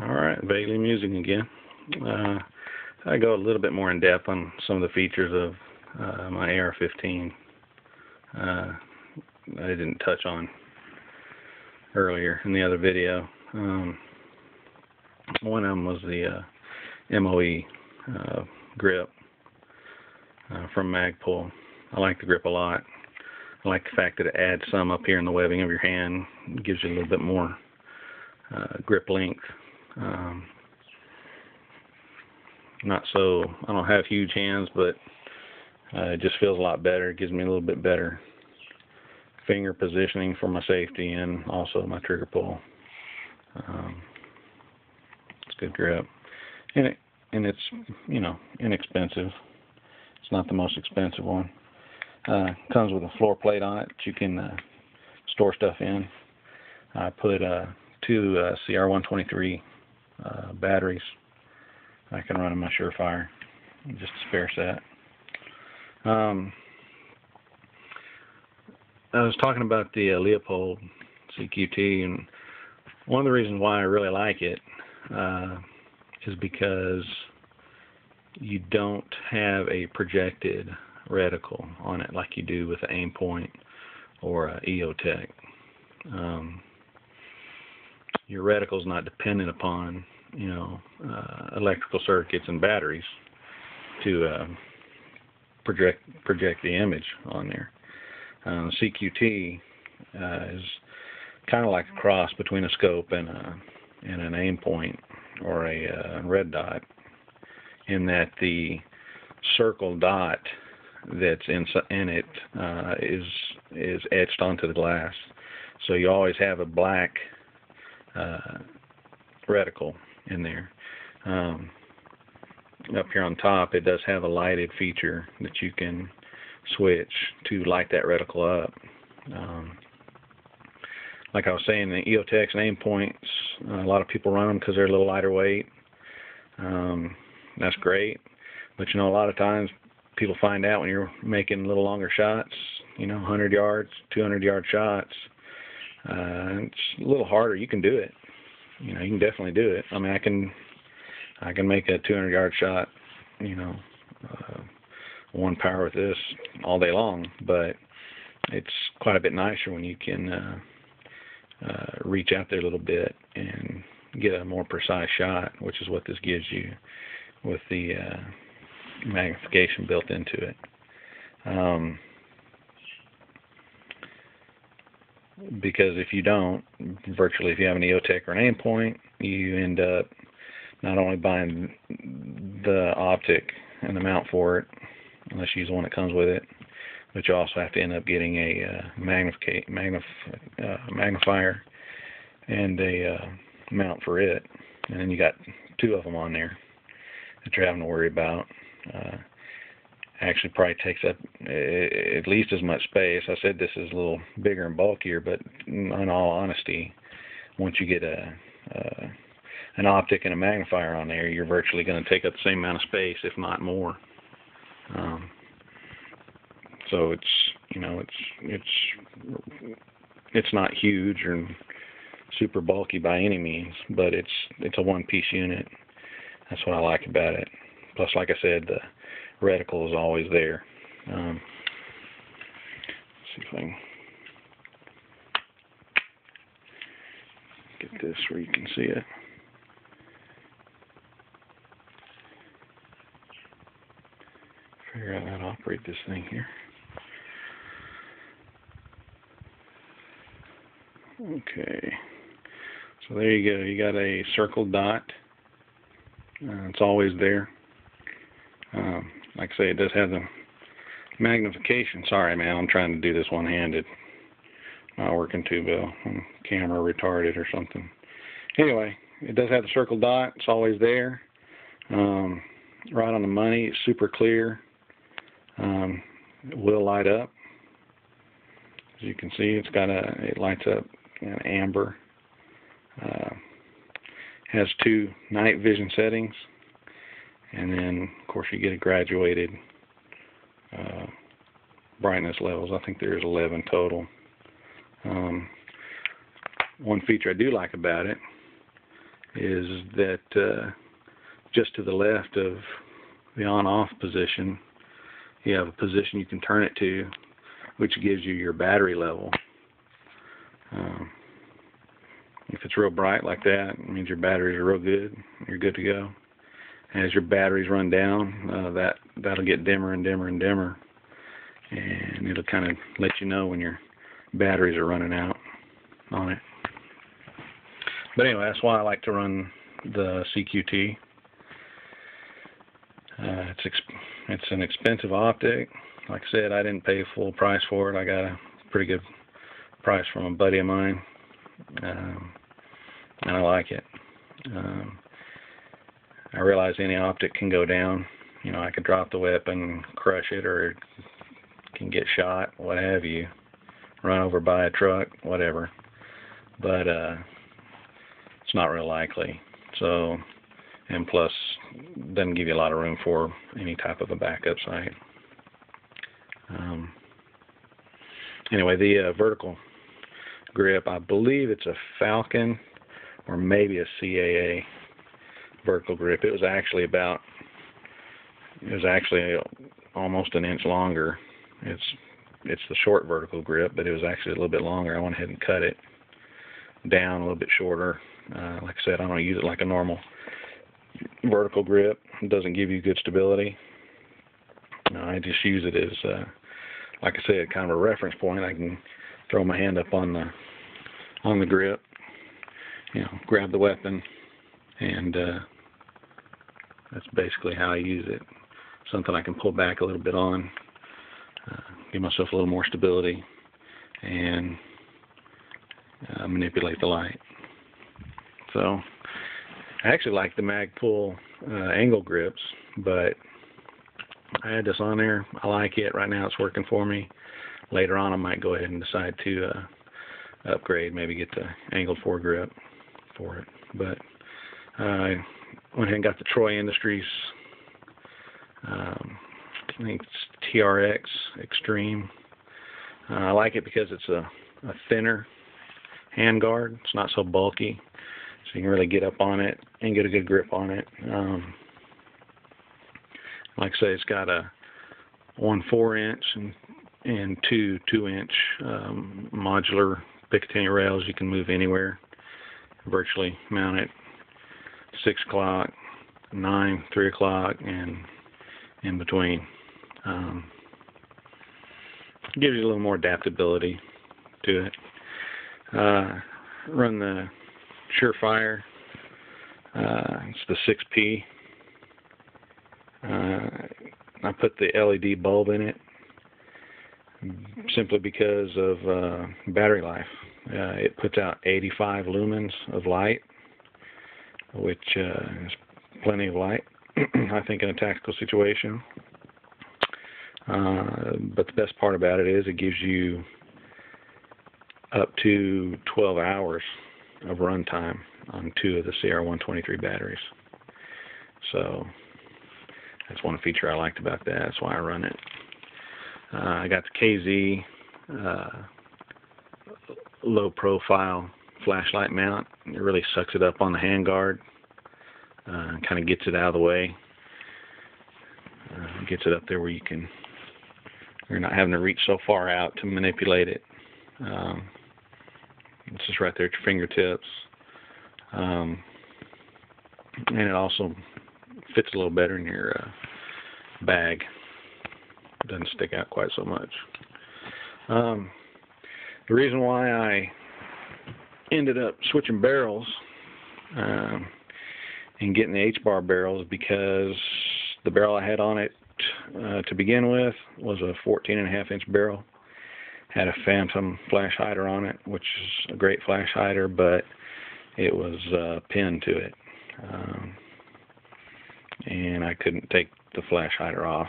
Alright, Bailey Music again. I go a little bit more in depth on some of the features of my AR-15. I didn't touch on earlier in the other video. One of them was the MOE grip from Magpul. I like the grip a lot. I like the fact that it adds some up here in the webbing of your hand. It gives you a little bit more grip length. I don't have huge hands, but it just feels a lot better. It gives me a little bit better finger positioning for my safety and also my trigger pull. It's good grip, and it's inexpensive. It's not the most expensive one. Comes with a floor plate on it that you can store stuff in. I put two CR123 batteries I can run in my Surefire, just a spare set. I was talking about the Leopold CQT, and one of the reasons why I really like it is because you don't have a projected reticle on it like you do with an aim point or a EOTech. Your reticle is not dependent upon electrical circuits and batteries to project the image on there. CQT is kind of like a cross between a scope and an aim point or a red dot, in that the circle dot that's in it is etched onto the glass. So you always have a black reticle in there. Up here on top, it does have a lighted feature that you can switch to light that reticle up. Like I was saying, the EOTechs and aim points, a lot of people run them because they're a little lighter weight. That's great, but a lot of times people find out when you're making a little longer shots, 100 yards, 200 yard shots, it's a little harder. You can do it. You can definitely do it. I mean, I can make a 200 yard shot, one power with this all day long, but it's quite a bit nicer when you can reach out there a little bit and get a more precise shot, which is what this gives you with the magnification built into it. Because if you don't, virtually if you have an EOTech or an aim point, you end up not only buying the optic and the mount for it, unless you use one that comes with it, but you also have to end up getting a magnifier and a mount for it, and then you got two of them on there that you're having to worry about. Actually probably takes up at least as much space. I said this is a little bigger and bulkier, but in all honesty, once you get an optic and a magnifier on there, you're virtually going to take up the same amount of space, if not more. So it's not huge or super bulky by any means, but it's a one-piece unit. That's what I like about it. Plus, like I said, the reticle is always there. Let's see if I can get this where you can see it. Figure out how to operate this thing here. Okay, so there you go. You got a circle dot. It's always there. Like I say, it does have the magnification. Sorry, man, I'm trying to do this one-handed. Not working too well. I'm camera retarded or something. Anyway, it does have the circle dot. It's always there. Right on the money. It's super clear. It will light up. As you can see, it lights up in amber. Has two night vision settings, and then of course you get a graduated brightness levels. I think there's 11 total. One feature I do like about it is that just to the left of the on-off position, you have a position you can turn it to, which gives you your battery level. If it's real bright like that, it means your batteries are real good. You're good to go. As your batteries run down, that'll get dimmer and dimmer and dimmer, and it'll kind of let you know when your batteries are running out on it. But anyway, that's why I like to run the CQT. It's an expensive optic. Like I said, I didn't pay full price for it. I got a pretty good price from a buddy of mine, and I like it. I realize any optic can go down. You know, I could drop the weapon, crush it, or it can get shot, what have you, run over by a truck, whatever. But it's not real likely. So, and plus, doesn't give you a lot of room for any type of a backup sight. Anyway, the vertical grip, I believe it's a Falcon or maybe a CAA vertical grip. It was actually almost an inch longer. It's the short vertical grip, but it was actually a little bit longer. I went ahead and cut it down a little bit shorter. Like I said, I don't use it like a normal vertical grip. It doesn't give you good stability. I just use it as, like I said, kind of a reference point. I can throw my hand up on the grip, you know, grab the weapon, and that's basically how I use it. Something I can pull back a little bit on, give myself a little more stability, and manipulate the light. So I actually like the Magpul angle grips, but I had this on there. I like it. Right now it's working for me. Later on I might go ahead and decide to upgrade, maybe get the angled foregrip for it. But I went ahead and got the Troy Industries, I think it's TRX Extreme. I like it because it's a thinner handguard. It's not so bulky, so you can really get up on it and get a good grip on it. Like I say, it's got a 1 4-inch and two 2-inch modular Picatinny rails. You can move anywhere, virtually mount it 6 o'clock, 9, 3 o'clock, and in between. Gives you a little more adaptability to it. Run the Surefire. It's the 6P. I put the LED bulb in it simply because of battery life. It puts out 85 lumens of light, which is plenty of light, I think, in a tactical situation. But the best part about it is it gives you up to 12 hours of run time on 2 of the CR123 batteries. So that's one feature I liked about that. That's why I run it. I got the KZ low profile flashlight mount. It really sucks it up on the handguard, kind of gets it out of the way, gets it up there where you're not having to reach so far out to manipulate it. It's just right there at your fingertips, and it also fits a little better in your bag. It doesn't stick out quite so much. The reason why I ended up switching barrels and getting the H-bar barrel is because the barrel I had on it to begin with was a 14.5-inch barrel. Had a Phantom flash hider on it, which is a great flash hider, but it was pinned to it. And I couldn't take the flash hider off,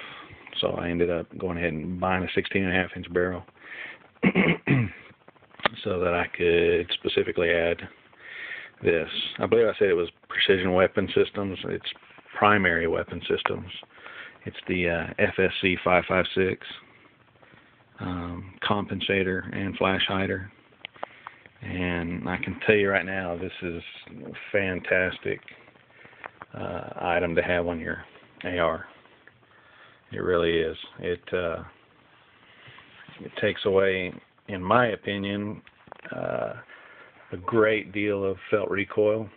so I ended up going ahead and buying a 16.5-inch barrel so that I could specifically add this. I believe I said it was Precision Weapon Systems. It's Primary Weapon Systems. It's the FSC 556 compensator and flash hider. And I can tell you right now, this is a fantastic item to have on your AR. It really is. It takes away, in my opinion, a great deal of felt recoil.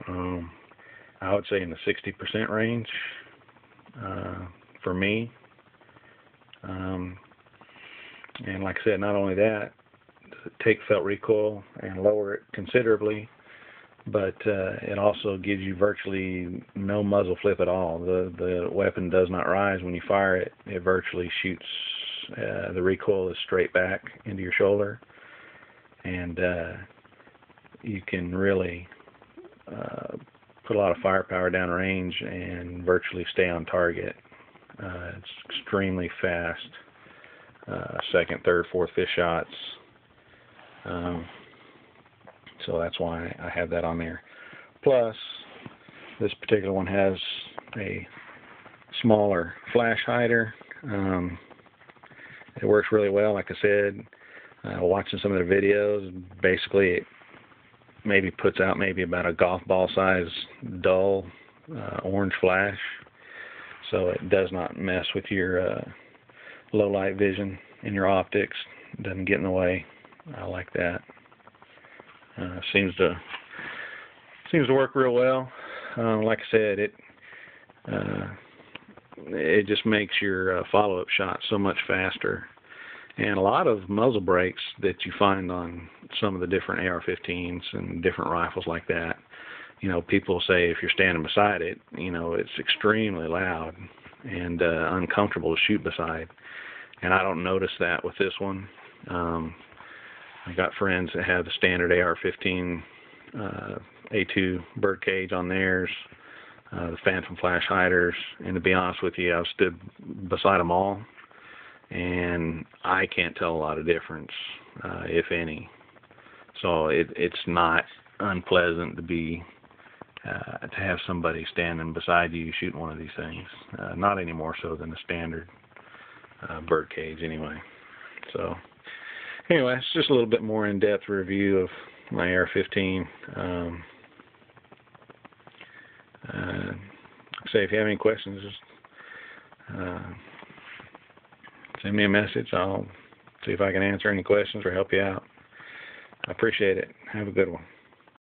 I would say in the 60% range for me. And like I said, not only that, take felt recoil and lower it considerably, but it also gives you virtually no muzzle flip at all. The weapon does not rise when you fire it. It virtually shoots, the recoil is straight back into your shoulder, and you can really put a lot of firepower down range and virtually stay on target. It's extremely fast, second, third, fourth, fifth shots. So that's why I have that on there. Plus, this particular one has a smaller flash hider. It works really well. Like I said, watching some of their videos, basically it maybe puts out maybe about a golf ball size dull orange flash. So it does not mess with your low light vision and your optics. It doesn't get in the way. I like that. Seems to work real well. Like I said, it just makes your follow-up shot so much faster. And a lot of muzzle brakes that you find on some of the different AR-15s and different rifles like that, you know, people say if you're standing beside it, you know, it's extremely loud and uncomfortable to shoot beside. And I don't notice that with this one. I got friends that have the standard AR-15 A2 birdcage on theirs, the phantom flash hiders, and to be honest with you, I've stood beside them all, and I can't tell a lot of difference, if any. So it's not unpleasant to be to have somebody standing beside you shooting one of these things. Not any more so than the standard birdcage, anyway. So anyway, it's just a little bit more in-depth review of my AR-15. Say if you have any questions, just send me a message. I'll see if I can answer any questions or help you out. I appreciate it. Have a good one.